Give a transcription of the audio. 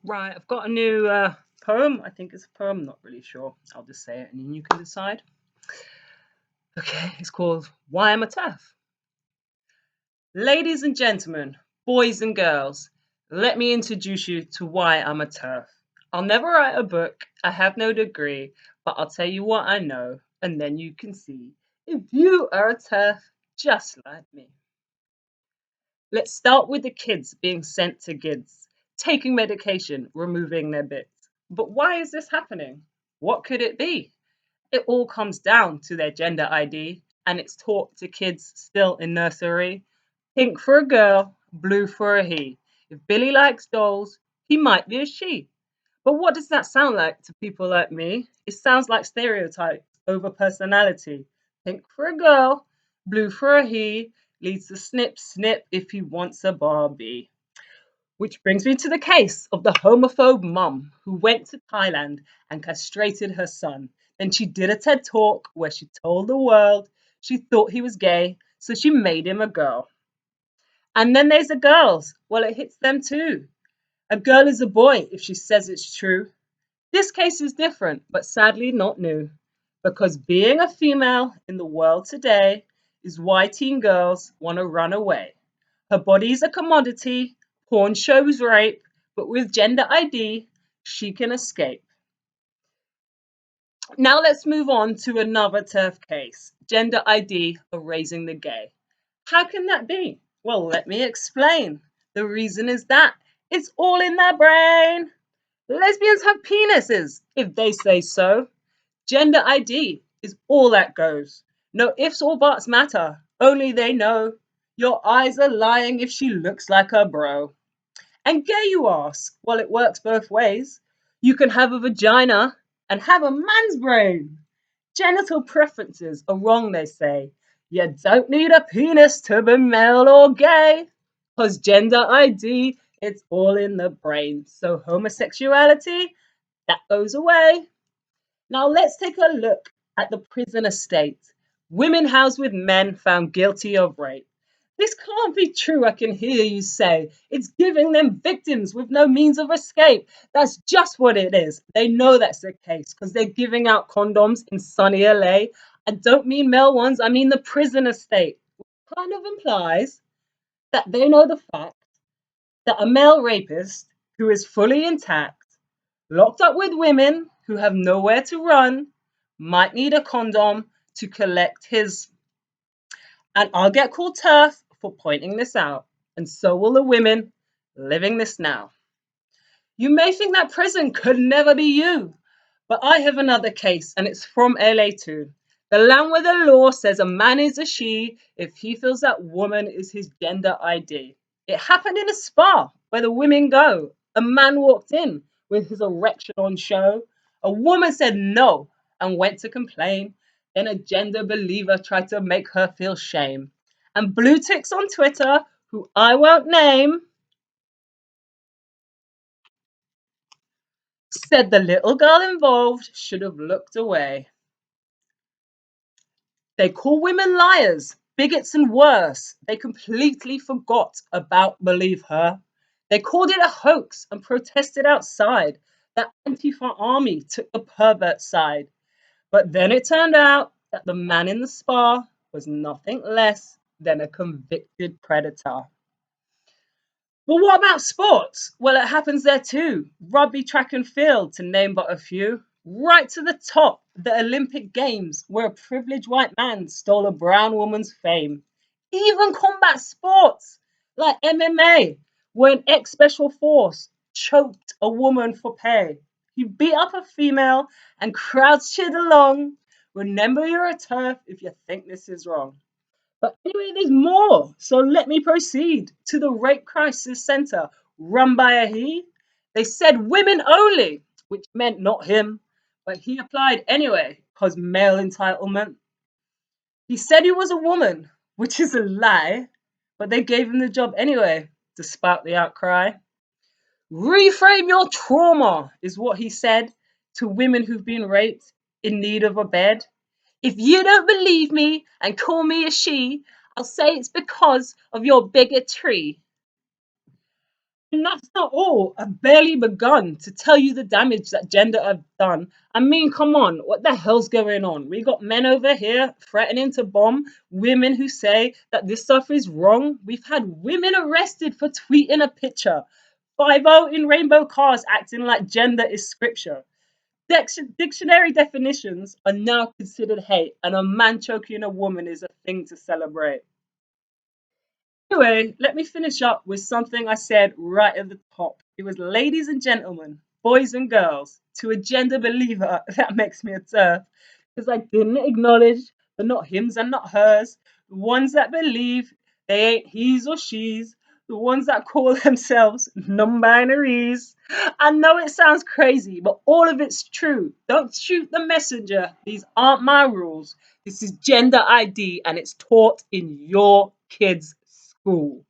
Right, I've got a new poem. I think it's a poem, not really sure. I'll just say it and then you can decide. Okay, it's called Why I'm a Terf. Ladies and gentlemen, boys and girls, let me introduce you to why I'm a Terf. I'll never write a book, I have no degree, but I'll tell you what I know, and then you can see if you are a Terf just like me. Let's start with the kids being sent to GIDS, taking medication, removing their bits. But why is this happening? What could it be? It all comes down to their gender ID, and it's taught to kids still in nursery. Pink for a girl, blue for a he. If Billy likes dolls, he might be a she. But what does that sound like to people like me? It sounds like stereotype over personality. Pink for a girl, blue for a he, leads to snip snip if he wants a Barbie. Which brings me to the case of the homophobe mum who went to Thailand and castrated her son. Then she did a TED talk where she told the world she thought he was gay, so she made him a girl. And then there's the girls. Well, it hits them too. A girl is a boy if she says it's true. This case is different, but sadly not new, because being a female in the world today is why teen girls want to run away. Her body's a commodity, porn shows rape, but with gender ID, she can escape. Now let's move on to another turf case, gender ID erasing the gay. How can that be? Well, let me explain. The reason is that it's all in their brain. Lesbians have penises, if they say so. Gender ID is all that goes. No ifs or buts matter, only they know. Your eyes are lying if she looks like a bro. And gay, you ask? Well, it works both ways. You can have a vagina and have a man's brain. Genital preferences are wrong, they say. You don't need a penis to be male or gay. Because gender ID, it's all in the brain. So homosexuality, that goes away. Now let's take a look at the prison estate. Women housed with men found guilty of rape. This can't be true, I can hear you say. It's giving them victims with no means of escape. That's just what it is. They know that's the case because they're giving out condoms in sunny LA. I don't mean male ones, I mean the prison estate. Which kind of implies that they know the fact that a male rapist who is fully intact, locked up with women who have nowhere to run, might need a condom to collect his. And I'll get called turf for pointing this out, and so will the women living this now. You may think that prison could never be you, but I have another case, and it's from LA too. The land where the law says a man is a she if he feels that woman is his gender ID. It happened in a spa where the women go. A man walked in with his erection on show. A woman said no and went to complain. Then a gender believer tried to make her feel shame. And blue ticks on Twitter, who I won't name, said the little girl involved should have looked away. They call women liars, bigots, and worse. They completely forgot about Believe Her. They called it a hoax and protested outside. The Antifa army took the pervert side. But then it turned out that the man in the spa was nothing less than a convicted predator. But what about sports? Well, it happens there too. Rugby, track and field, to name but a few. Right to the top, the Olympic Games, where a privileged white man stole a brown woman's fame. Even combat sports, like MMA, where an ex-special force choked a woman for pay. He beat up a female and crowds cheered along. Remember you're a turf if you think this is wrong. But anyway, there's more. So let me proceed to the Rape Crisis Center run by a he. They said women only, which meant not him, but he applied anyway because male entitlement. He said he was a woman, which is a lie, but they gave him the job anyway, despite the outcry. Reframe your trauma, is what he said to women who've been raped in need of a bed. If you don't believe me and call me a she, I'll say it's because of your bigotry. And that's not all. I've barely begun to tell you the damage that gender have done. I mean, come on, what the hell's going on? We got men over here threatening to bomb, women who say that this stuff is wrong. We've had women arrested for tweeting a picture. 5-0 in rainbow cars acting like gender is scripture. Dictionary definitions are now considered hate, and a man choking a woman is a thing to celebrate. Anyway, let me finish up with something I said right at the top. It was ladies and gentlemen, boys and girls, to a gender believer that makes me a turf. Because I didn't acknowledge the not hims and not hers, the ones that believe they ain't he's or she's, the ones that call themselves non binaries. I know it sounds crazy, but all of it's true. Don't shoot the messenger. These aren't my rules. This is gender ID and it's taught in your kids' school.